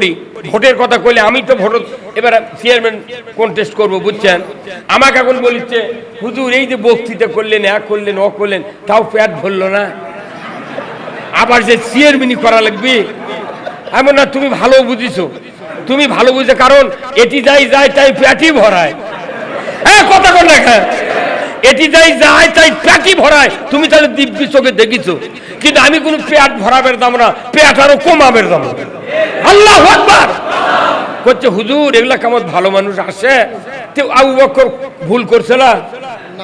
করি। ভোটের কথা কইলে আমি তো ভোট এবার চেয়ারম্যান কন্টেস্ট করবো, বুঝছেন? আমাকে এখন বলিচ্ছে হুজুর এই যে বক্তৃতা করলেন, এক করলেন, অ করলেন, তাও পেট ভরলো না, আবার যে চেয়ারম্যানই করা লাগবে। এমন না, তুমি ভালো বুঝিছো, তুমি ভালো বুঝে, কারণ এটি যাই যায় তাই পেটই ভরায়। হ্যাঁ, কথা কর না, এটি যাই যায় তাই পেটই ভরায়। তুমি তাহলে দিব্যি চোখে দেখিছো, কিন্তু আমি কোনো পেট ভরাবের দাম না, পেট আরো কমাবের দাম। আল্লাহু আকবার করছে হুজুর, এগুলা কেমন ভালো মানুষ আসে? আবু বকর ভুল করছে না,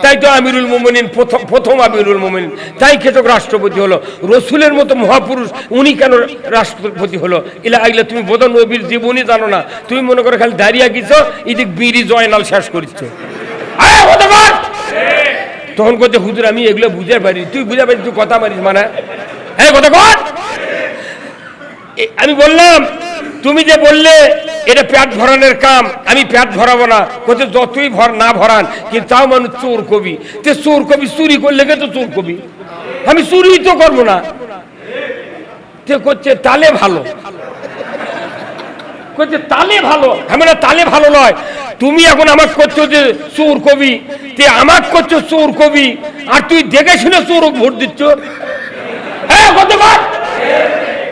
তাই তো আমিরুল মুমিনিন, প্রথম আমিরুল মুমিনিন, তাই কেটক রাষ্ট্রপতি হলো। রসুলের মতো মহাপুরুষ উনি কেন রাষ্ট্রপতি হলো? এগুলা তুমি বোধহয় নবীর জীবনই জানো না। তুমি মনে করো খালি দাঁড়িয়ে গেছো, এদিক বিড়ি জয়নাল শেষ করিচ্ছ। তখন করছে হুজুর আমি এগুলো বুঝে পারি। তুই বুঝে পারি, তুই কথা মারিস মানে? হ্যাঁ, কথা কর। আমি বললাম তুমি যে বললে এটা পেট ভরানোর কাম, আমি পেট ভরাবো না। কোথাও যতই না ভরান, কিন্তু তাও মানুষ চোর কবি। তে চোর কবি চুরি করলে তো চোর কবি, আমি চুরি তো করবো না। তে করছে তালে ভালো, করছে তালে ভালো। আমি না, তালে ভালো নয়। তুমি এখন আমাকে করছো যে চোর কবি, তে আমাকে করছো চোর কবি, আর তুই দেখে শুনে চোর ভোট দিচ্ছ। হ্যাঁ, কত বার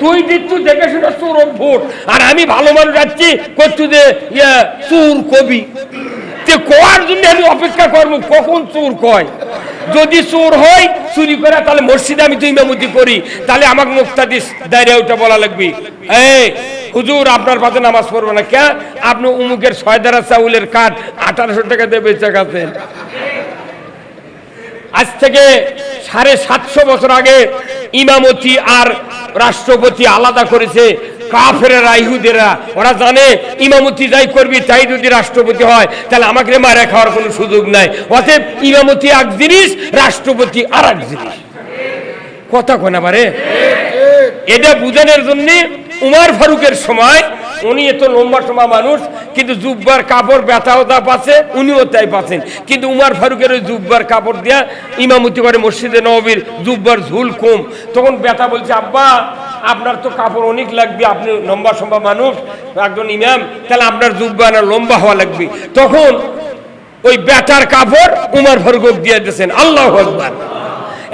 তুই দিচ্ছ দেখে শুনে চোর ভোট, আর আমি ভালো মানুষ যাচ্ছি করছো যে চোর কবি। তে কোয়ার জন্য আমি অপেক্ষা করবো কখন চোর কয়। যদি চোর হয় চুরি করে, তাহলে মসজিদে আমি তো ইমামতি করি, তাহলে আমাকে মুক্তাদিস দাঁড়িয়ে ওটা বলা লাগবে, এই হুজুর আপনার পাশে নামাজ পড়বে না কে? আপনি উমুকের 6 দারা চাউলের কাঠ 1800 টাকা দিয়ে বেচে গেছেন। আজ থেকে 750 বছর আগে ইমামতি আর রাষ্ট্রপতি আলাদা করেছে কাফেরেরা, ইহুদিরা। ওরা জানে ইমামতি যাই করবি তাই যদি রাষ্ট্রপতি হয়, তাহলে আমাকে মারা খাওয়ার কোনো সুযোগ নাই। অতএব ইমামতি এক জিনিস, রাষ্ট্রপতি আর এক জিনিস। কথা কোনা পারে এটা বুঝানোর জন্য উমর ফারুকের সময়, উনি এত লম্বা সমা মানুষ, কিন্তু জুব্বার কাপড় ব্যথাও দা পাচ্ছে, উনিও তাই পাচ্ছেন। কিন্তু উমর ফারুকের ওই জুব্বার কাপড় দিয়া ইমামতি করে মসজিদে নববীর, জুব্বার ঝুল কম। তখন ব্যথা বলছে আব্বা আপনার তো কাপড় অনেক লাগবে, আপনি লম্বা সম্ভা মানুষ, একজন ইমাম, তাহলে আপনার জুব্বা না লম্বা হওয়া লাগবে। তখন ওই ব্যথার কাপড় উমর ফারুক দিয়ে দিয়েছেন। আল্লাহু আকবার।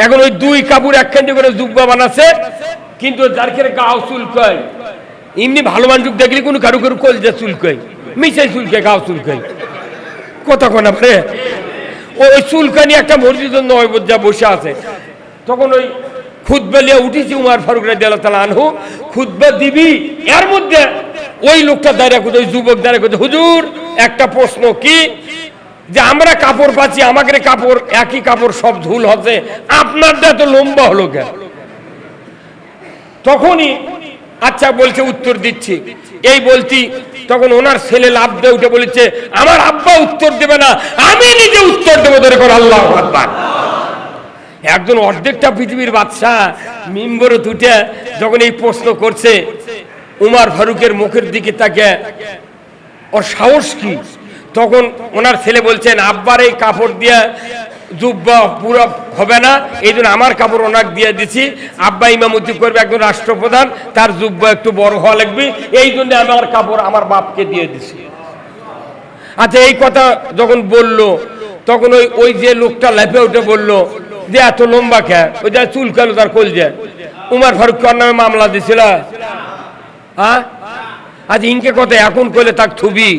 এখন ওই দুই কাপড় একখান করে জুব্বা বানাচ্ছে, কিন্তু যার ক্ষেত্রে গাও চুলকায়, এমনি ভালো মানুষ দেখলে কোনো কারু কারু কলজা চুলকায়, মিশাই চুলকায়, গাও চুলকায়। কথা কোনা পারে ওই চুলকানি একটা মসজিদের নয়বজ্জা বসে আছে। তখন ওই খুতবা লিয়ে উঠেছি উমর ফারুক রাদিয়াল্লাহু তাআলা আনহু, খুতবা দিবি, এর মধ্যে ওই লোকটা দাঁড়িয়ে করতে, ওই যুবক দাঁড়িয়ে করতে, হুজুর একটা প্রশ্ন কি, যে আমরা কাপড় পাচ্ছি, আমাদের কাপড় একই কাপড় সব ঝুল হচ্ছে, আপনারটা তো লম্বা হলো কেন? তখনই আচ্ছা বলছে উত্তর দিচ্ছি, এই বলছি তখন ওনার ছেলে লাভ দিয়ে উঠে বলেছে আমার আব্বা উত্তর দেবে না, আমি নিজে উত্তর দেবো। ধরে কর আল্লাহু আকবার। একজন অর্ধেকটা পৃথিবীর বাদশা মিম্বরে উঠে যখন এই প্রশ্ন করছে, উমর ফারুকের মুখের দিকে তাকে, ওর সাহস কি? তখন ওনার ছেলে বলছেন আব্বার এই কাপড় দিয়ে জুব্বা পুরো হবে না, এই জন্য আমার কাপড় ওনাকে দিয়ে দিছি। আব্বা ইমামতি করবে, একজন রাষ্ট্রপ্রধান, তার জুব্বা একটু বড় হওয়া লাগবে, এই জন্য আমার কাপড় আমার বাপকে দিয়ে দিছি। আচ্ছা, এই কথা যখন বললো, তখন ওই যে লোকটা লেপে উঠে বললো যে এত লম্বা কে, ওই যে চুলকালো তার কলজে, উমর ফারুক কার নামে মামলা দিছিল। হ্যাঁ, আজ ইনকে কথা এখন কইলে তাক থুবি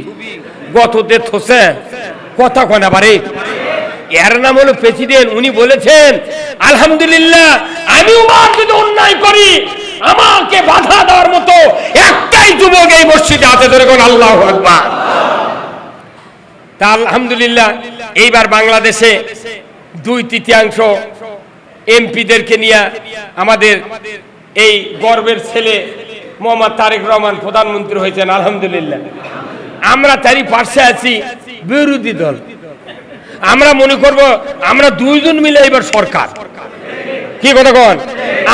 গততে থসে। কথা কনা পারে, এর নাম হলো প্রেসিডেন্ট। উনি বলেছেন আলহামদুলিল্লাহ, আমি উমর যদি অন্যায় করি আমাকে বাধা দেওয়ার মতো একটাই যুবক এই মসজিদে আছে। ধরে কোন আল্লাহু আকবার। তা আলহামদুলিল্লাহ, এইবার বাংলাদেশে 2/3 এমপিদেরকে নিয়ে আমাদের এই গর্বের ছেলে মোহাম্মদ তারেক রহমান প্রধানমন্ত্রী হয়েছেন। আলহামদুলিল্লাহ, আমরা তারই পাশে আছি বিরোধী দল। আমরা মনে করব আমরা দুইজন মিলে এবার সরকার। কি কথা কন?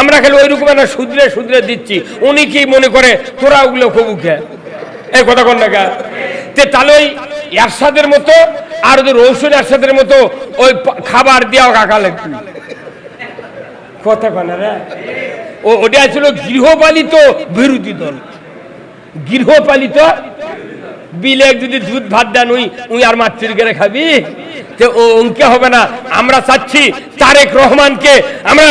আমরা খালি ওইরকম একটা শুধরে শুধরে দিচ্ছি, উনি কি মনে করে তোরা ওগুলো কবুকে, এই কথা কন না গা। তাহলে ওই এরশাদের মতো আর ওদের রৌশন এরশাদের মতো ওই খাবার দেওয়া কাকা লাগবে। কথা কন রে, ওটা ছিল গৃহপালিত বিরোধী দল। গৃহপালিত বিলে যদি দুধ ভাত দেন উই আর মাতৃর গেড়ে খাবি, তো ও অঙ্কে হবে না। আমরা চাচ্ছি তারেক রহমানকে আমরা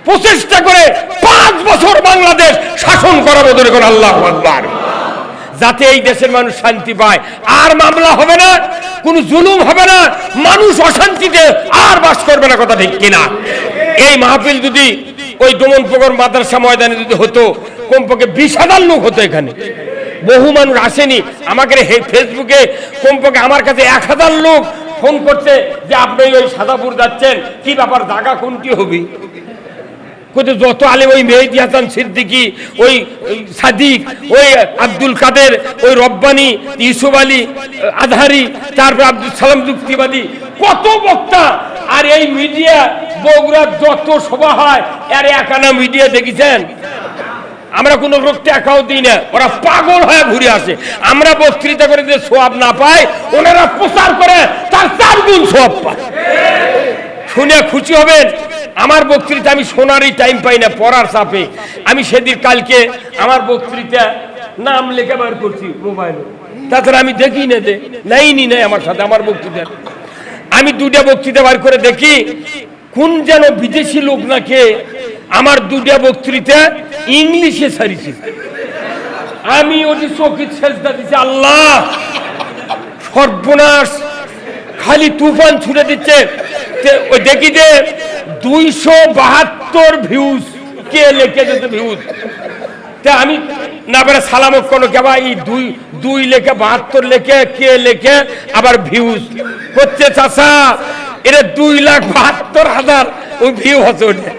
প্রচেষ্টা করে 5 বছর বাংলাদেশ শাসন করাবো, ধরে করে আল্লাহু আকবার, যাতে এই দেশের মানুষ শান্তি পায়। আর মামলা হবে না, কোন জুলুম হবে না, মানুষ অশান্তিতে আর বাস করবে না, কথা ঠিক কিনা? এই মাহফিল যদি ওই দমনপুকুর মাদ্রাসা ময়দানে যদি হতো, কমপক্ষে 20,000 লোক হতো। এখানে বহু মানুষ আসেনি। আমাকে ফেসবুকে কমপক্ষে আমার কাছে 1,000 লোক ফোন করছে যে আপনি ওই সাদাপুর যাচ্ছেন, কি ব্যাপার, জায়গা কোনটি হবে? যত আলেম, ওই মেহেদী হাসান সিদ্দিকী, ওই সাদিক, ওই আব্দুল কাদের, ওই রব্বানি, ইউসুফ আলী আজহারি, তারপর আব্দুল সালাম যুক্তিবাদী, কত বক্তা। আর এই মিডিয়া বগুড়ার যত সভা হয়, আর একানা মিডিয়া দেখেছেন? আমরা কোনো লোক টাকাও দিই না, ওরা পাগল হয়ে ঘুরে আসে। আমরা বক্তৃতা করে যে সোয়াব না পাই, ওনারা প্রচার করে তার 4 গুণ সোয়াব পায়। শুনে খুশি হবেন, আমার বক্তৃতা আমি শোনারই টাইম পাই না, পড়ার চাপে। আমি সেদিন কালকে আমার বক্তৃতা নাম লেখা বার করছি মোবাইলে, তাছাড়া আমি দেখি না, লাইনই নেই আমার সাথে আমার বক্তৃতা। আমি 2টা বক্তৃতা বার করে দেখি, কোন যেন বিদেশি লোক নাকি আমার 2টা বক্তৃতা ইংলিশে ছাড়িছে। আমি ওটি চকিত সেজদা দিছি, আল্লাহ সর্বনাশ, খালি তুফান ছুটে দিচ্ছে। ওই দেখি যে 272 ভিউজ, কে লেখে যেত ভিউজ। তা আমি না বেড়ে সালাম কোনো কেবা এই 2 লেখে 72 লেখে, কে লেখে আবার ভিউজ হচ্ছে। চাষা এটা 2,72,000 ওই ভিউ হচ্ছে। ওটা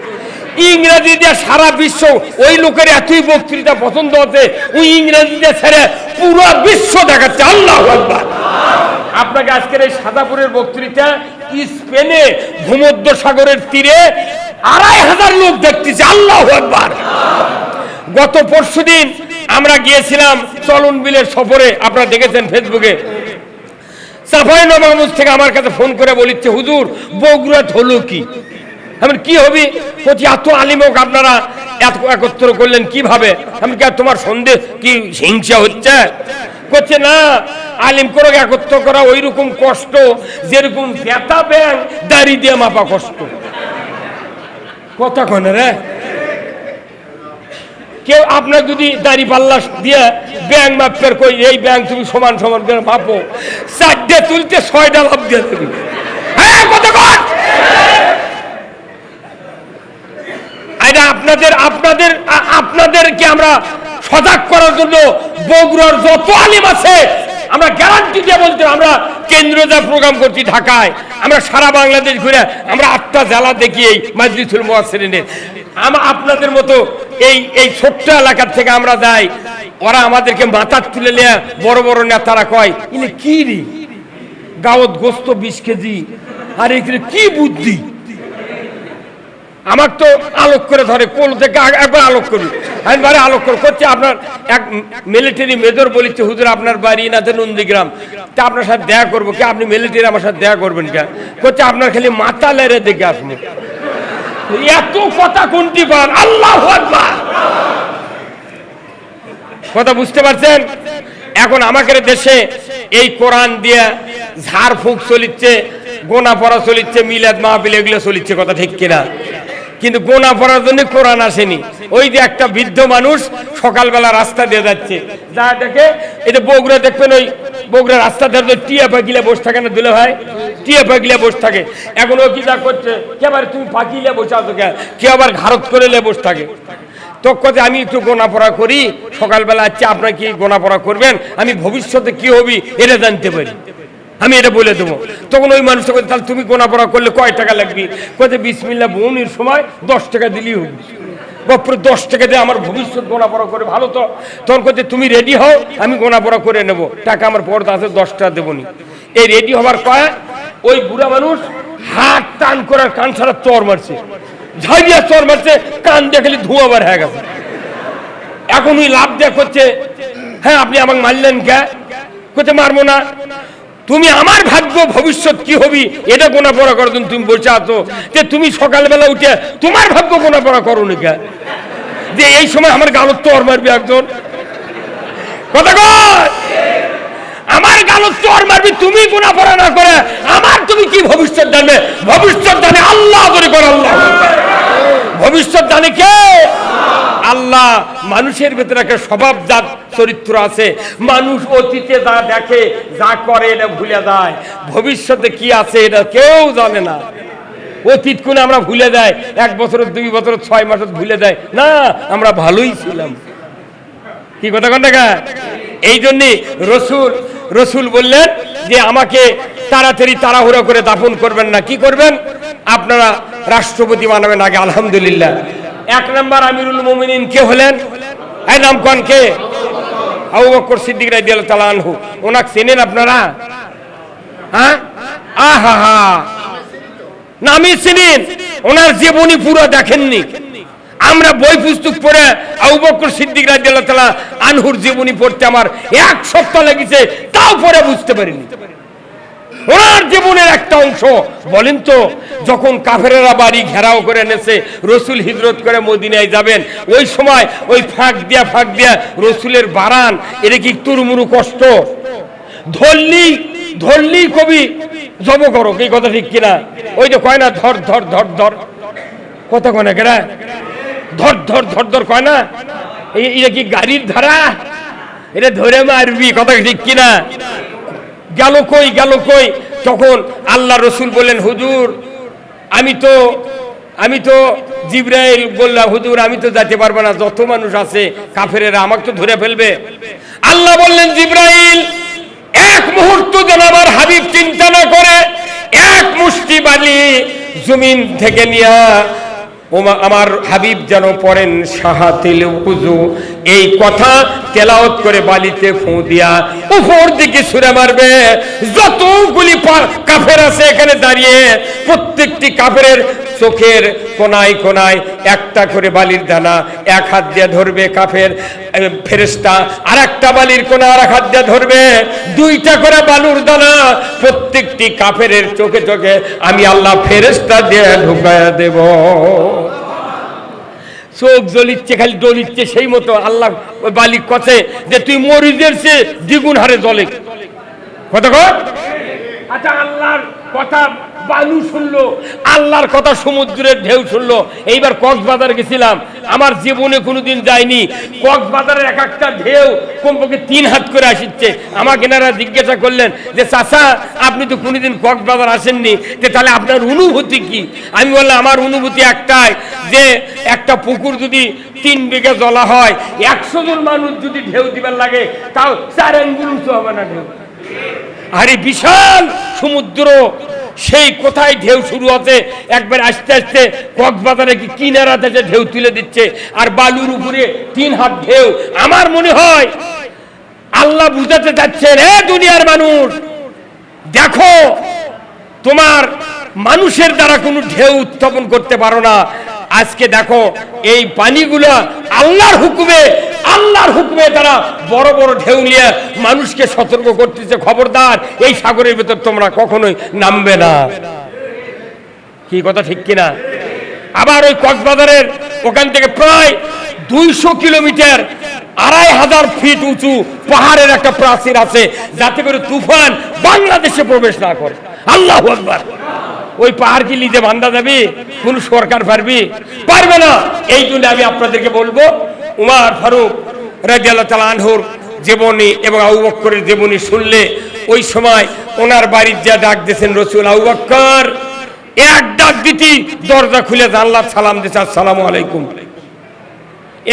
ইংরেজি দিয়ে সারা বিশ্ব, ওই লোকের এতই বক্তৃতা পছন্দ হচ্ছে, ওই ইংরেজি দিয়ে ছেড়ে পুরো বিশ্ব দেখাচ্ছে। আল্লাহু আকবার। আপনাকে আজকের এই সাদাপুরের বক্তৃতা স্পেনে ভূমধ্য সাগরের তীরে 2,500 লোক দেখতেছে। আল্লাহু আকবার। গত পরশুদিন আমরা গিয়েছিলাম চলন বিলের সফরে, আপনারা দেখেছেন ফেসবুকে। চাঁপাইনবাবগঞ্জ থেকে আমার কাছে ফোন করে বলিচ্ছে, হুজুর বগুড়াত হলো কি? আমি কি হবি? বলছি এত আলিমক আপনারা এত একত্র করলেন কিভাবে? আমি কি তোমার সন্দেহ কি হিংসা হচ্ছে? করছে না, আলিম করে একত্র করা ওই রকম কষ্ট যেরকম বেতা ব্যাং দাড়ি দিয়ে মাপা কষ্ট। কথা কনে রে, কেউ আপনার যদি দাড়ি পাল্লা দিয়ে ব্যাং মাপের কই, এই ব্যাং তুমি সমান সমান করে মাপো, 4টে তুলতে 6টা লাভ দিয়ে দেবে। হ্যাঁ কথা কন। আপনাদেরকে আমরা সজাগ করার জন্য বগুড়ার যত আলিম আছে, আমরা গ্যারান্টি দিয়ে বলতে, আমরা কেন্দ্রীয় যা প্রোগ্রাম করছি ঢাকায়, আমরা সারা বাংলাদেশ ঘুরে আমরা 8টা জেলা দেখি এই মাজলিসুল মুয়াসসিরিনের। আপনাদের মতো এই ছোট্ট এলাকার থেকে আমরা যাই, ওরা আমাদেরকে মাথার তুলে নিয়ে বড় বড় নেতারা কয়, ইনি কি রে গাওত গোস্ত 20 কেজি, আর এখানে কি বুদ্ধি। আমার তো আলোক করে ধরে, কোল থেকে একবার আলোক করি, আমি বারে আলোক করছে। আপনার এক মিলিটারি মেজর বলেছে, হুজুর আপনার বাড়ি না নন্দীগ্রাম, তা আপনার সাথে দেখা করবো কে? আপনি মিলিটারি আমার সাথে দেখা করবেন কে? করছে আপনার খালি মাথা লেরে দেখে আসবো। এত কথা কোনটি পান? আল্লাহু আকবার। কথা বুঝতে পারছেন? এখন আমাদের দেশে এই কোরআন দিয়ে ঝাড় ফুঁক চলিচ্ছে, গোনা পড়া চলিচ্ছে, মিলাদ মাহফিল এগুলো চলিচ্ছে, কথা ঠিক কিনা? কিন্তু গোনা পড়ার জন্য কোরআন আসেনি। ওই যে একটা বৃদ্ধ মানুষ সকালবেলা রাস্তা দিয়ে যাচ্ছে, যা দেখে এই যে বগুড়া দেখবেন, ওই বগুড়া রাস্তা দিয়ে টিয়া পাখিলে বসে থাকে না দুলে ভাই, টিয়া পাখিলে বসে থাকে। এখন ও কি যা করছে, কে আবার তুমি পাখিলে বসে আছো কে, কে আবার ঘাড়ত করে বসে থাকে। তো কথা আমি একটু গোনাপড়া করি সকালবেলা, আচ্ছা আপনার কি গোনাপড়া করবেন, আমি ভবিষ্যতে কি হবি এটা জানতে পারি, আমি এটা বলে দেবো। তখন ওই মানুষটা বলছে, তাহলে তুমি গোনাপড়া করলে কয় টাকা লাগবে? কোথায় বিসমিল্লাহ বউনির সময় 10 টাকা দিলেই হবে। বাপরে 10 টাকা দিয়ে আমার ভবিষ্যৎ গোনাপড়া করে ভালো তো। তখন কোথায় তুমি রেডি হও, আমি গোনাপড়া করে নেব, টাকা আমার পর্দা আছে, 10 টাকা দেবনি। এই রেডি হবার কয় ওই বুড়া মানুষ হাত টান করার কান ছাড়া চর মারছে, ঝাড়িয়া চর মারছে, কান দেখলে ধোঁয়া বার হয়ে গেছে। এখন ওই লাভ দেয়া করছে, হ্যাঁ আপনি আমাকে মারলেন কে? কোথায় মারবো না, তুমি আমার ভাগ্য ভবিষ্যৎ কি হবি এটা গোনাপড়া করার জন্য তুমি বসে আছো, যে তুমি সকালবেলা উঠে তোমার ভাগ্য গোনাপড়া করো নি কে? যে এই সময় আমার গালত চর মারবে একজন। কথা কয় আমার গালত চর মারবি তুমি গুনাহপরা না করে, আমার তুমি কি ভবিষ্যৎ জানবে? ভবিষ্যৎ জানে আল্লাহ করে করে আল্লাহ। ভবিষ্যৎ জানে কে? আল্লাহ। মানুষের ভেতরে একটা স্বভাবজাত চরিত্র আছে, মানুষ অতীতে যা দেখে যা করে এটা ভুলে যায়, ভবিষ্যতে কি আছে এটা কেউ জানে না। অতীত কোন আমরা ভুলে যাই, 1 বছর 2 বছর 6 মাস ভুলে যায় না, আমরা ভালোই ছিলাম। কি কথা কোন টাকা? এই জন্যে রসুল বললেন যে আমাকে তাড়াতাড়ি তাড়াহুড়ো করে দাফন করবেন না। কি করবেন? আপনারা রাষ্ট্রপতি বানাবেন আগে। আলহামদুলিল্লাহ। 1 নম্বর আমিরুল মুমিনিন কে হলেন? এই নাম কোন কে? আবু বকর সিদ্দিক রাদিয়াল্লাহু তাআলা আনহু। ওনাকে চেনেন আপনারা? হ্যাঁ, আহা হা, নামই চিনেন, ওনার জীবনী পুরো দেখেননি। আমরা বই পুস্তক পড়ে আবু বকর সিদ্দিক রাদিয়াল্লাহু তাআলা আনহুর জীবনী পড়তে আমার 1 সপ্তাহ লেগেছে, তাও পড়ে বুঝতে পারিনি ওনার জীবনের একটা অংশ। বলেন তো, যখন কাফেরেরা বাড়ি ঘেরাও করে এনেছে, রসুল হিজরত করে মদিনায় যাবেন, ওই সময় ওই ফাঁক দিয়া রসুলের বারান, এটা কি তুরমুরু কষ্ট? ধরলি কবি জব করো, এই কথা ঠিক কিনা? ওই যে কয় না ধর ধর ধর ধর, কথা কয় না কেরা, ধর ধর ধর ধর কয় না, এটা কি গাড়ির ধারা? এটা ধরে মারবি, কথা ঠিক কিনা? গেল কই? তখন আল্লাহ রসুল বললেন, হুজুর আমি তো জিবরাইল বললাম, হুজুর আমি তো যেতে পারবো না, যত মানুষ আছে কাফেরেরা আমাকে তো ধরে ফেলবে। আল্লাহ বললেন, জিবরাইল 1 মুহূর্ত যেন আমার হাবিব চিন্তা না করে 1 মুষ্টি বালি জমিন থেকে নিয়া আমার হাবিব যেন পড়েন শাহাতিল উযু, এই কথা তেলাওয়াত করে বালিতে ফু দিয়া উপর দিকে ছুঁড়ে মারবে। যতগুলি কাফের আছে এখানে দাঁড়িয়ে, প্রত্যেকটি কাফেরের চোখের কোনায় কোনায় একটা করে বালির দানা 1 হাত দিয়ে ধরবে কাফের ফেরেশতা, আর একটা বালির কোনা আর 1 হাত দিয়ে ধরবে, 2টা করে বালুর দানা প্রত্যেকটি কাফেরের চোখে চোখে আমি আল্লাহ ফেরেশতা দিয়ে ঢুকায়া দেব। চোখ জ্বলিচ্ছে, খালি ডলিচ্ছে, সেই মতো আল্লাহ ওই বালি কছে যে তুই মরিদের চেয়ে দ্বিগুণ হারে জ্বলে। কথা কয়? আচ্ছা, আল্লাহর কথা বালু শুনলো, আল্লাহর কথা সমুদ্রের ঢেউ শুনলো। এইবার কক্সবাজার গেছিলাম, আমার জীবনে কোনোদিন যাইনি। কক্সবাজারের এক একটা ঢেউ কমপক্ষে 3 হাত করে আসছে। আমাকে এনারা জিজ্ঞাসা করলেন যে চাচা আপনি তো কোনোদিন কক্সবাজার আসেননি, তাহলে আপনার অনুভূতি কি? আমি বললাম আমার অনুভূতি একটাই, যে একটা পুকুর যদি 3 বিঘা জলা হয়, 100 জন মানুষ যদি ঢেউ দিবার লাগে, তাও 4 আঙ্গুল উঁচু হবে না ঢেউ। আরে বিশাল সমুদ্র, সেই কোথায় ঢেউ শুরু হচ্ছে, একবার আস্তে আস্তে কক্সবাজারে কি কিনারা থেকে ঢেউ তুলে দিচ্ছে, আর বালুর উপরে 3 হাত ঢেউ। আমার মনে হয় আল্লাহ বুঝাতে যাচ্ছেন, এ দুনিয়ার মানুষ, দেখো তোমার মানুষের দ্বারা কোনো ঢেউ উত্থাপন করতে পারো না। আজকে দেখো এই পানিগুলো আল্লাহর হুকুমে তারা বড় বড় ঢেউ নিয়ে মানুষকে সতর্ক করতেছে, খবরদার এই সাগরের ভেতর তোমরা কখনোই নামবে না। কি কথা ঠিক কিনা? আবার ওই কক্সবাজারের ওখান থেকে প্রায় 200 কিলোমিটার 2500 ফিট উঁচু পাহাড়ের একটা প্রাচীর আছে, যাতে করে তুফান বাংলাদেশে প্রবেশ না করে। আল্লাহু আকবার। ওই পাহাড় কি লিজে বান্ধা যাবে? কোন সরকার পারবে না। এই জন্য আমি আপনাদেরকে বলবো, উমর ফারুক রাদিয়াল্লাহু তাআলা আনহুর জীবনী এবং আবু বকরের জীবনী শুনলে, ওই সময় ওনার বাড়ির যা ডাক দিয়েছেন রসুল, আবু বকর 1 ডাক দিতি দরজা খুলে জানলার সালাম দিছে, আসসালামু আলাইকুম।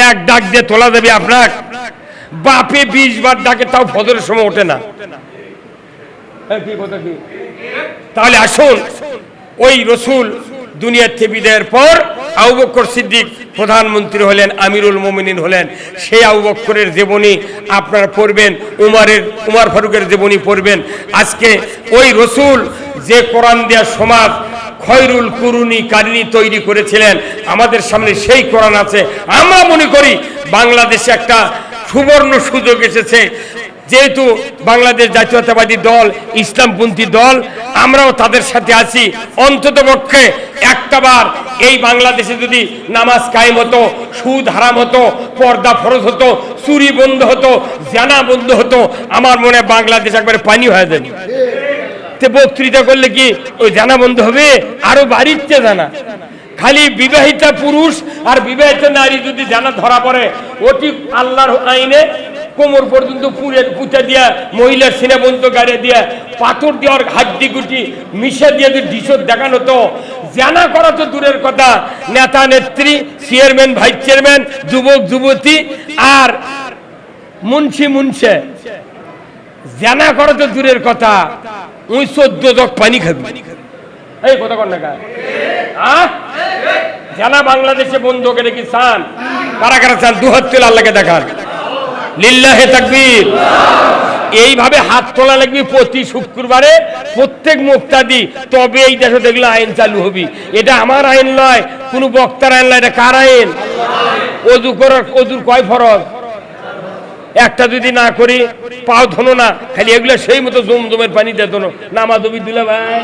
1 ডাক দিয়ে তোলা যাবে আপনার? বাপে 20 বার ডাকে, তাও ফজরের সময় ওঠে না। কি কথা কি? তাহলে আসুন, ওই রসুল দুনিয়ার থেকে বিদায়ের পর আবু বকর সিদ্দিক প্রধানমন্ত্রী হলেন, আমিরুল মুমিনিন হলেন। সেই আবু বকরের জীবনী আপনারা পড়বেন, উমর ফারুকের জীবনী পড়বেন। আজকে ওই রসুল যে কোরআন দেয়া সমাজ খয়রুল কুরুনি কারিনী তৈরি করেছিলেন, আমাদের সামনে সেই কোরআন আছে। আমরা মনে করি বাংলাদেশে একটা সুবর্ণ সুযোগ এসেছে, যেহেতু বাংলাদেশ জাতীয়তাবাদী দল ইসলামপন্থী দল, আমরাও তাদের সাথে আছি। অন্তত পক্ষে একটাবার এই বাংলাদেশে যদি নামাজ কায়েম হতো, সুদ হারাম হতো, পর্দা ফরজ হতো, চুরি বন্ধ হতো, জানা বন্ধ হতো, আমার মনে হয় বাংলাদেশ একবারে পানি হয়ে যাবে। বক্তৃতা করলে কি ওই জানা বন্ধ হবে? আরো বাড়িতে জানা। খালি বিবাহিতা পুরুষ আর বিবাহিত নারী যদি জানা ধরা পড়ে, ওটি আল্লাহর আইনে কোমর পর্যন্ত পুঁতে দিয়া, মহিলার সিনে বন্ধ গাড়ি দিয়া, পাথর দেওয়ার হাড্ডি গুটি মিশে দিয়ে যদি ডিসর দেখানো, তো জানা করা তো দূরের কথা, নেতা নেত্রী, চেয়ারম্যান, ভাইস চেয়ারম্যান, যুবক যুবতী আর মুন্সি মুন্সে জানা করা তো দূরের কথা, ওই 14 জগ পানি খাবি। এই কথা কর না জানা বাংলাদেশে বন্ধ করে কি চান? কারা কারা চান? দুহাত তুলে আল্লাহকে দেখান, লিল্লাহে তাকবীর। এইভাবে হাত তোলা লাগবে প্রতি শুক্রবারে প্রত্যেক মুক্তাদি, তবে এই দেশে দেখলে আইন চালু হবি। এটা আমার আইন নয়, কোন বক্তার আইন নয়, এটা কার আইন? অজু করার, অজুর কয় ফরজ? একটা যদি না করি পাও ধনো না, খালি এগুলো সেই মতো জমজমের পানিতে ধনো, নামাজ হবি দুলা ভাই।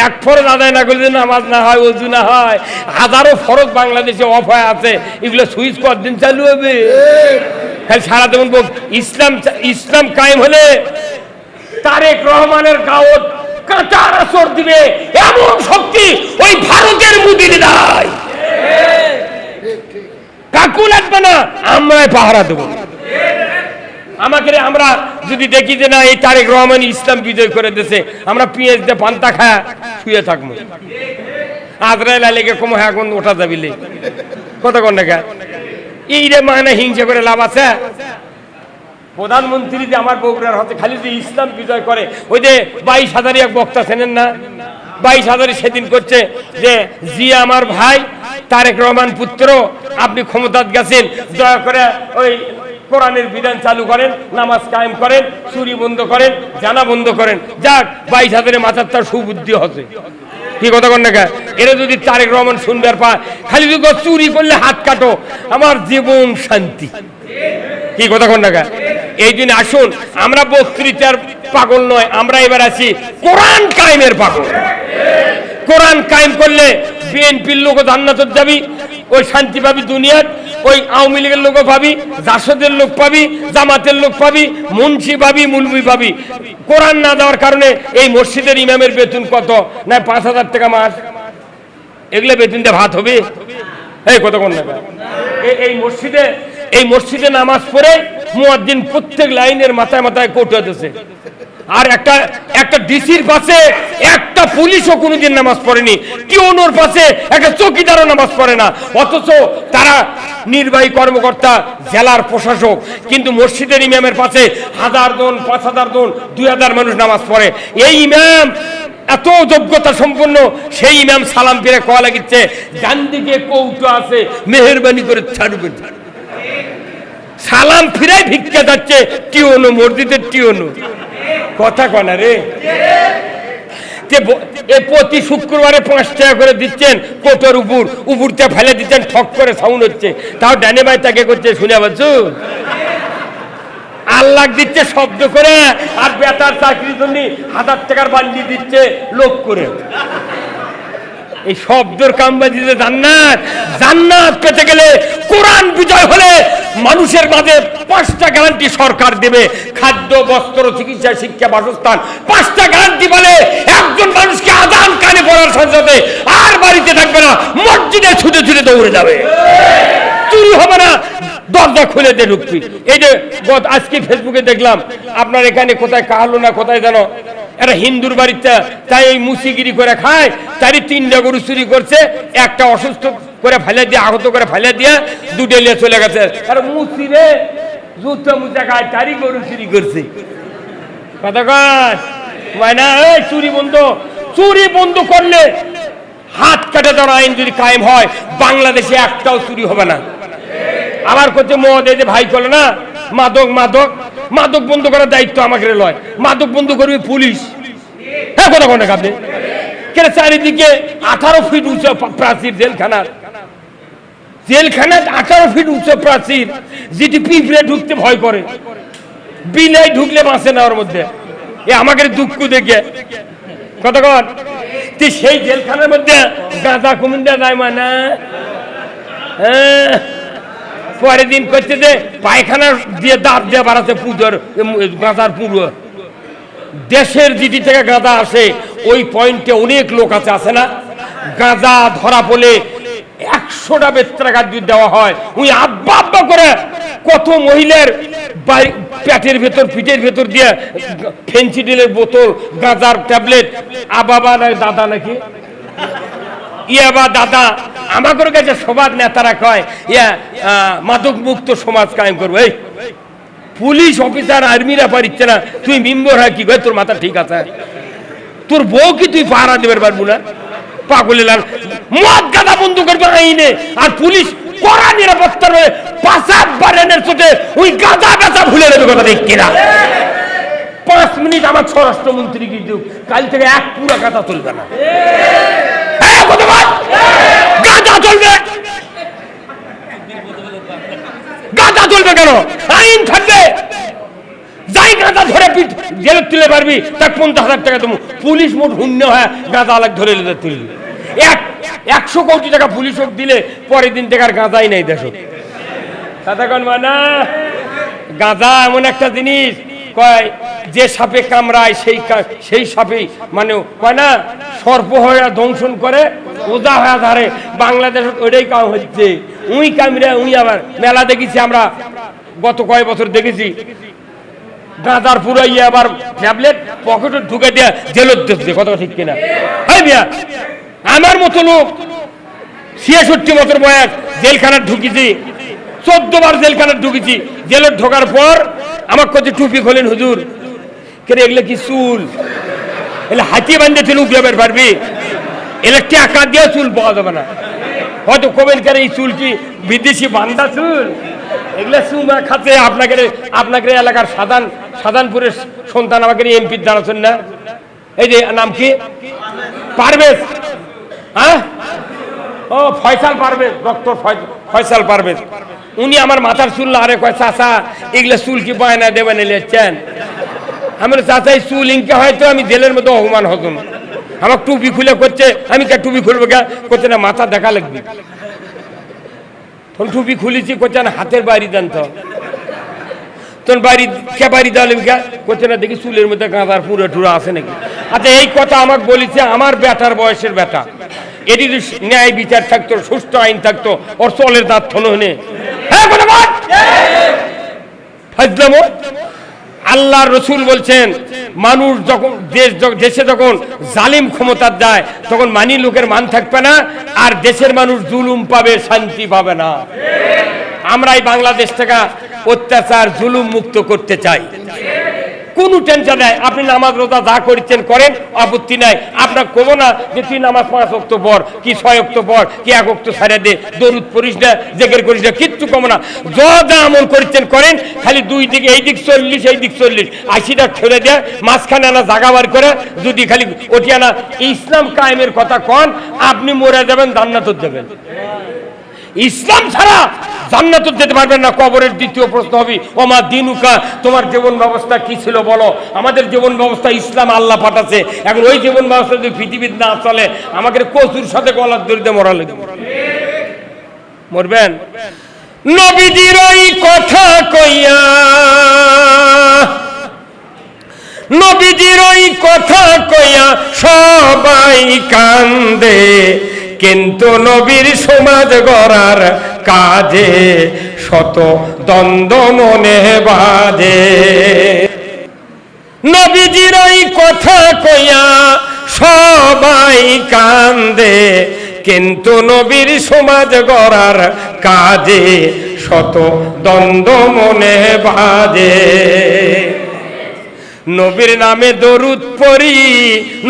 এক ফরজ আদায় না করলে নামাজ না হয়, অজু না হয়, হাজারো ফরজ বাংলাদেশে অফ হয়ে আছে, এগুলো সুইচ কতদিন চালু হবে? খালি সারা দেবেন ইসলাম। ইসলাম কায়েম হলে তারেক রহমানের গাওত কাঁটার আসর দিবে এমন শক্তি ওই ভারতের মুদির নাই। কাকু লাগবে না, আমরাই পাহারা দেবো। আমাকে আমরা যদি দেখি যে না এই তারেক রহমান ইসলাম বিজয় করে দিয়েছে, আমরা পিঁয়াজ দিয়ে পান্তা খায়া শুয়ে থাকবো। আজরাইল আলীকে কম এখন ওঠা যাবিলে কত কন না এই রে মানে হিংসা করে লাভ আছে? প্রধানমন্ত্রী যে আমার বগুড়ার হাতে খালি যে ইসলাম বিজয় করে, ওই যে 22,000 এক বক্তা চেনেন না? 22,000 সেদিন করছে যে জিয়া আমার ভাই, তারেক রহমান পুত্র, আপনি ক্ষমতাত গেছেন, দয়া করে ওই কোরআনের বিধান চালু করেন, নামাজ কায়েম করেন, চুরি বন্ধ করেন, জানা বন্ধ করেন। যাক 22,000 মাথার তার সুবুদ্ধি হচ্ছে। কি কথা কন না? এরা যদি তারেক রহমান শুনবার পায়, খালি যদি চুরি করলে হাত কাটো, আমার জীবন শান্তি। কি কথা কন না? এই জন্য আসুন, আমরা বক্তৃতার পাগল নয়, আমরা এবার আছি কোরআন কায়েমের পাগল। কোরআন কায়েম করলে বিএনপির লোক জান্নাতে যাবি, ওই শান্তি পাবি দুনিয়ার, ওই আওয়ামী লীগের লোক পাবি, জাসদের লোক পাবি, জামাতের লোক পাবি, মুন্সি পাবি, মুলবি পাবি। কোরআন না দেওয়ার কারণে এই মসজিদের ইমামের বেতন কত? না 5,000 টাকা মাস। এগুলো বেতন দিয়ে ভাত হবে? এই কত কোন না? এই মসজিদে নামাজ পড়ে মুয়াজ্জিন প্রত্যেক লাইনের মাথায় মাথায় কোট দিতেছে। আর একটা ডিসির পাশে একটা পুলিশও কোনোদিন নামাজ পড়েনি, টিওনোর পাশে একটা চৌকিদারও নামাজ পড়ে না, অথচ তারা নির্বাহী কর্মকর্তা, জেলার প্রশাসক। কিন্তু মসজিদের ইমামের পাশে 1000 জন, 5000 জন, 2000 মানুষ নামাজ পড়ে। এই ইমাম এত যোগ্যতা সম্পন্ন, সেই ইমাম সালাম ফিরে কয়া লাগিচ্ছে, ডান দিকে কৌটো আছে, মেহেরবানি করে ছাড়বেন। সালাম ফিরাই ভিক্ষা যাচ্ছে টিওনো, মসজিদের টিওনো। কথা কনা রে, প্রতি শুক্রবারে 5 টাকা করে দিচ্ছেন, কোটোর উপরতে ফেলে দিচ্ছেন, ঠক করে সাউন্ড হচ্ছে, তাও ডানে বাই তাকে করছে, শুনে পাচ্ছ? আল্লাহ দিচ্ছে শব্দ করে, আর বেতার চাকরির জন্য 1000 টাকার বান্ডি দিচ্ছে লোক করে। এই শব্দের কামবাজিতে জান্নাত। জান্নাত পেতে গেলে কোরআন বিজয় হলে মানুষের মাঝে 5টা গ্যারান্টি সরকার দেবে, খাদ্য, বস্ত্র, চিকিৎসা, শিক্ষা, বাসস্থান। 5টা গ্যারান্টি বলে একজন মানুষকে আযান কানে পড়ার সাথে সাথে আর বাড়িতে থাকবে না, মসজিদে ছুটে ছুটে দৌড়ে যাবে, চুরি হবে না, দরজা খুলে দিয়ে ঢুকবি। এই যে আজকে ফেসবুকে দেখলাম, আপনার এখানে কোথায় কাহালো না কোথায় জানো, এরা হিন্দুর বাড়িতে তাই এই মুসিগিরি করে খায়, তারই 3টা গরু চুরি করছে, একটা অসুস্থ করে ফেলে দিয়ে, আহত করে ফেলে দিয়ে 2 নিয়ে চলে গেছে। আর মুসি রে জুতো মুচা খায়, তারই গরু চুরি করছে। কথা কয় না? এই চুরি বন্ধ করলে, হাত কাটে দেওয়ার আইন যদি কায়েম হয়, বাংলাদেশে একটাও চুরি হবে না। আবার করছে মদ, এই যে ভাই করলো না, মাদক বন্ধ করার দায়িত্ব আমাকে লয়, মাদক বন্ধ করবে পুলিশ। হ্যাঁ কথা কোন আপনি? কেন চারিদিকে 18 ফিট উঁচু প্রাচীর, জেলখানার 18 ফিট উঁচু প্রাচীর, যেটি পিঁপড়ে ঢুকতে ভয় করে, বিলাই ঢুকলে বাঁচে না ওর মধ্যে। এ আমাকে দুঃখ দেখে কতক্ষণ তুই সেই জেলখানার মধ্যে গাঁজা কুমিন্দা যায় মানে হ্যাঁ পরের দিন করছে যে পায়খানা দিয়ে দাঁত দিয়ে বাড়াচ্ছে পুজোর গাঁজার পুরো দেশের জিডি থেকে গাঁজা আসে ওই পয়েন্টে অনেক লোক আছে না গাঁজা ধরা পড়লে 100টা বেত্রাঘাত যদি দেওয়া হয় ওই আব্বা আব্বা করে কত মহিলার পেটের ভেতর পিঠের ভেতর দিয়ে ফেন্সিডিলের বোতল গাঁজার ট্যাবলেট আবাবা না দাদা নাকি ইয়াবা দাদা আমাদের কাছে সবার নেতারা কয় ইয়া মাদক মুক্ত সমাজ কায়েম করবো। এই পুলিশ অফিসার আর্মিরা পারিচ্ছে না তুই মেম্বার হয় কি তোর মাথা ঠিক আছে তোর বউ কি তুই পাহারা দেবার পারবো না পাগলে লাল মদ গাঁদা বন্ধ করবে আইনে আর পুলিশ কড়া নিরাপত্তার পাঁচাত বারেনের চোটে ওই গাঁদা বেচা ভুলে নেবে কথা দেখ কিনা 5 মিনিট আমার স্বরাষ্ট্রমন্ত্রী কিন্তু কাল থেকে এক পুরা গাঁদা চলবে না গাঁদা চলবে গাঁদা চলবে কেন আইন থাকবে যাই গাঁদা ধরে জেলে তুলে পারবি তার 50,000 টাকা দেবো পুলিশ মোট শূন্য হয় গাঁদা আলাগ ধরে তুলবে 100 কোটি টাকা পুলিশ দিলে পরের দিন টাকার গাঁজাই নেই দেশ কতক্ষণ মানে গাঁজা এমন একটা জিনিস কয় যে সাপে কামড়ায় সেই সাপেই মানে কয় না সর্প হয়ে দংশন করে ওজা হয়ে ধরে বাংলাদেশে ওইটাই কাম হচ্ছে উই কামড়ে উই আবার মেলা দেখেছি আমরা গত কয়েক বছর দেখেছি গাঁজার পুরো ইয়ে আবার ট্যাবলেট পকেটে ঢুকে দিয়ে জেলত দিচ্ছে কথা ঠিক কিনা হ্যাঁ মিয়া আমার মতো লোক 66 বছর বয়স জেলখানায় ঢুকেছি 14 বার জেলখানায় ঢুকেছি জেলত ঢোকার পর আমার কাছে টুপি খোলেন হুজুর কে এগুলো কি চুল এগুলো হাতি বান্ধে চুল উঠে পারবি এগুলো টাকা দিয়ে চুল পাওয়া যাবে না হয়তো কবেন কেন এই চুল কি বিদেশি বান্ধা চুল এগুলো চুমা খাচ্ছে আপনাকে এলাকার সাধানপুরের সন্তান আমাকে এমপি দাঁড়াচ্ছেন না এই যে নাম কি পারভেজ হ্যাঁ ও ফয়সাল পারভেজ ডক্টর ফয়সাল পারভেজ উনি আমার মাথার চুল আরে কয় চাচা এগুলো চুল কি বায়না দেবেন এলেছেন আমার চাচা এই চুল ইনকে হয়তো আমি জেলের মধ্যে অপমান হতাম আমার টুপি খুলে করছে আমি কে টুপি খুলবো কে করছে না মাথা দেখা লাগবে তখন টুপি খুলেছি করছে না হাতের বাইরে দেন তো তোর বাড়ি কে বাড়ি দেওয়া কে করছে না দেখি চুলের মধ্যে গাঁদার পুরো টুরা আছে নাকি আচ্ছা এই কথা আমাকে বলেছে আমার বেটার বয়সের বেটা এটি ন্যায় বিচার থাকতো সুস্থ আইন থাকতো ওর চলের দাঁত থনে আল্লাহ রসুল বলছেন মানুষ যখন দেশে যখন জালিম ক্ষমতা যায় তখন মানি লোকের মান থাকবে না আর দেশের মানুষ জুলুম পাবে শান্তি পাবে না আমরা এই বাংলাদেশ থেকে অত্যাচার জুলুম মুক্ত করতে চাই কোনো টেনশন নাই আপনি নামাজ রোজা যা করছেন করেন আপত্তি নাই আপনার কব না যে তুই নামাজ 5 ওয়াক্ত পড় কি 6 ওয়াক্ত পড় কি 1 ওয়াক্ত ছাড়া দে দরুদ পড়িস না জিকির করিস না কিচ্ছু কম না যা আমল করছেন করেন খালি দুই দিকে এই দিক 40 এই দিক 40 80টা ছেড়ে দেয় মাঝখানে আনা জায়গা বার করে যদি খালি ওটি আনা ইসলাম কায়েমের কথা কন আপনি মরে যাবেন জান্নাতে যাবেন ইসলাম ছাড়া জান্নাতে যেতে পারবেন না কবরের দ্বিতীয় প্রশ্ন হবে ওমা দিনুকা তোমার জীবন ব্যবস্থা কি ছিল বলো আমাদের জীবন ব্যবস্থা ইসলাম আল্লাহ পাঠাচ্ছে এখন ওই জীবন ব্যবস্থা যদি পৃথিবীতে না চলে আমাদের কচুর সাথে গলার দড়িতে মরা লাগবে মরবেন নবীজির ওই কথা কইয়া নবীজির ওই কথা কইয়া সবাই কান্দে কিন্তু নবীর সমাজ গড়ার কাজে শত দ্বন্দ্ব মনে বাজে নবীজির ওই কথা কইয়া সবাই কান্দে কিন্তু নবীর সমাজ গড়ার কাজে শত দ্বন্দ্ব মনে বাজে নবীর নামে দরুদ পড়ি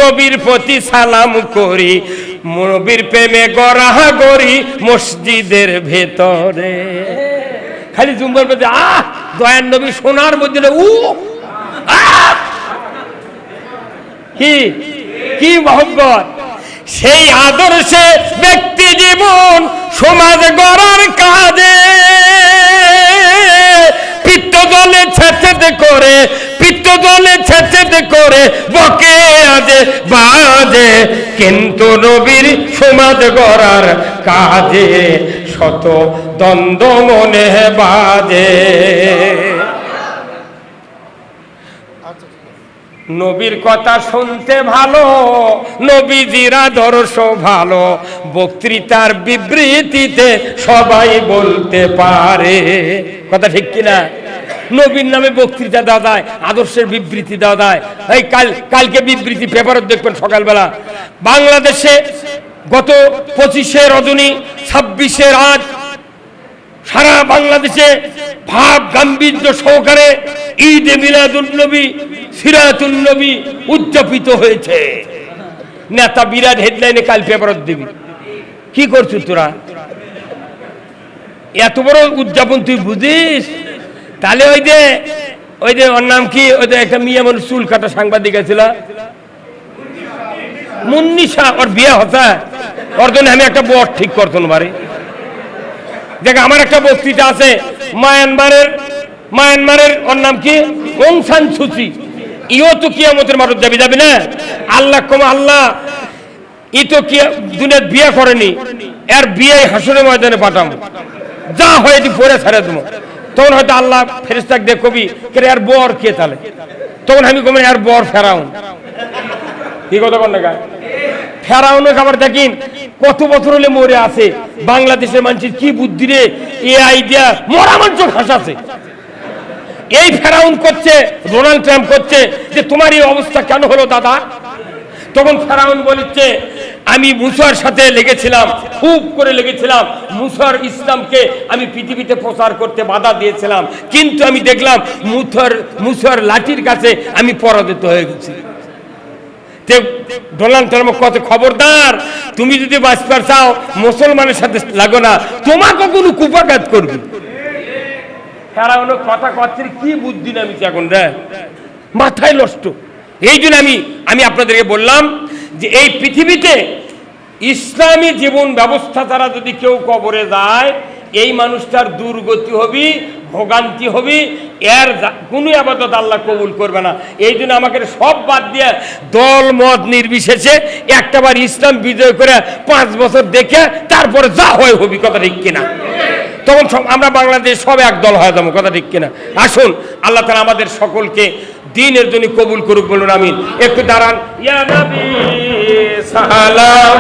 নবীর প্রতি সালাম করি নবীর প্রেমে গড়াগড়ি মসজিদের ভেতরে খালি জুম্বার মধ্যে দয়ার নবী সোনার মধ্যে কি কি মহব্বত সেই আদর্শে ব্যক্তি জীবন সমাজ গড়ার কাজে পিত্ত জলে ছেঁচেতে করে পিত্ত দলে ছেচেতে করে বকে আজে বাজে, কিন্তু নবীর সমাজ গড়ার কাজে শত দ্বন্দ্ব মনে বাজে। নবীর কথা শুনতে ভালো, নবীজির আদর্শ ভালো, বক্তৃতার বিবৃতিতে সবাই বলতে পারে। কথা ঠিক কিনা? নবীর নামে বক্তৃতা দেওয়া যায়, আদর্শের বিবৃতি দেওয়া যায়। এই কালকে বিবৃতি পেপারে দেখবেন সকালবেলা, বাংলাদেশে গত 25শে রজনী 26শে রাত সারা বাংলাদেশে ভাব গাম্ভীর্য সহকারে ঈদে মিলাদুন নবী সিরাতুন নবী উদযাপিত হয়েছে। নেতা বিরাট হেডলাইনে কাল পেপার দিবি। কি করছিস তোরা? এত বড় উদযাপন তুই বুঝিস? তাহলে ওই যে ওর নাম কি, ওই যে একটা মেয়ে মানুষ চুল কাটা সাংবাদিক আছিল মুন্নিশা, ওর বিয়ে হতা, ওর জন্য আমি একটা বর ঠিক করতাম বারে। দেখ আমার একটা বক্তৃতা আছে মায়ানমারের ওর নাম কি অং সান সুচি, ইও তো কিয়ামতের মাঠে যাবি না। আল্লাহ ই তো দুনিয়ার বিয়ে করেনি, এর বিয়ে হাসরের ময়দানে পাঠাবো, যা হয় পরে ছাড়ে দেবো। তখন হয়তো আল্লাহ ফেরেশতাকে দিয়ে কবি কে আর বর কে তাহলে, তখন আমি কমি আর বর ফেরাউন। কি কথা কন না ফেরাউনকে আবার দেখিন কত বছর হলে মরে আছে। বাংলাদেশের মানুষের কি বুদ্ধি রে, এ আইডিয়া মরা মানুষ হাসাছে। এই ফেরাউন করছে, ডোনাল্ড ট্রাম্প করছে যে তোমার এই অবস্থা কেন হলো দাদা? তখন ফেরাউন বলেছে আমি মুসার সাথে লেগেছিলাম, খুব করে লেগেছিলাম, মুসার ইসলামকে আমি পৃথিবীতে প্রচার করতে বাধা দিয়েছিলাম, কিন্তু আমি দেখলাম মুসার লাঠির কাছে আমি পরাজিত হয়ে গেছি। ডোনাল্ড ট্রাম্প কত খবরদার, তুমি যদি বাঁচতে চাও মুসলমানের সাথে লাগো না, তোমাকে কোনো কুপাঘাত করবে। ফেরাউন কথা কথা কি বুদ্ধি নামিছে এখন রে, মাথায় নষ্ট। এই জন্য আমি আপনাদেরকে বললাম যে এই পৃথিবীতে ইসলামী জীবন ব্যবস্থা দ্বারা যদি কেউ কবরে যায়, এই মানুষটার দুর্গতি হবি, ভোগান্তি হবি, এর কোনো আবাদত আল্লাহ কবুল করবে না। এই জন্য আমাকে সব বাদ দিয়ে দল মত নির্বিশেষে একটাবার ইসলাম বিজয় করে 5 বছর দেখে তারপরে যা হয় হবি। কথা ঠিক কিনা? তখন আমরা বাংলাদেশ সব এক দল হয়ে যাবো। কথা ঠিক কিনা? আসুন আল্লাহ তাআলা আমাদের সকলকে দ্বীনের জন্য কবুল করুক, বলুন আমিন। একটু দাঁড়ান। ইয়া নবী সালাম।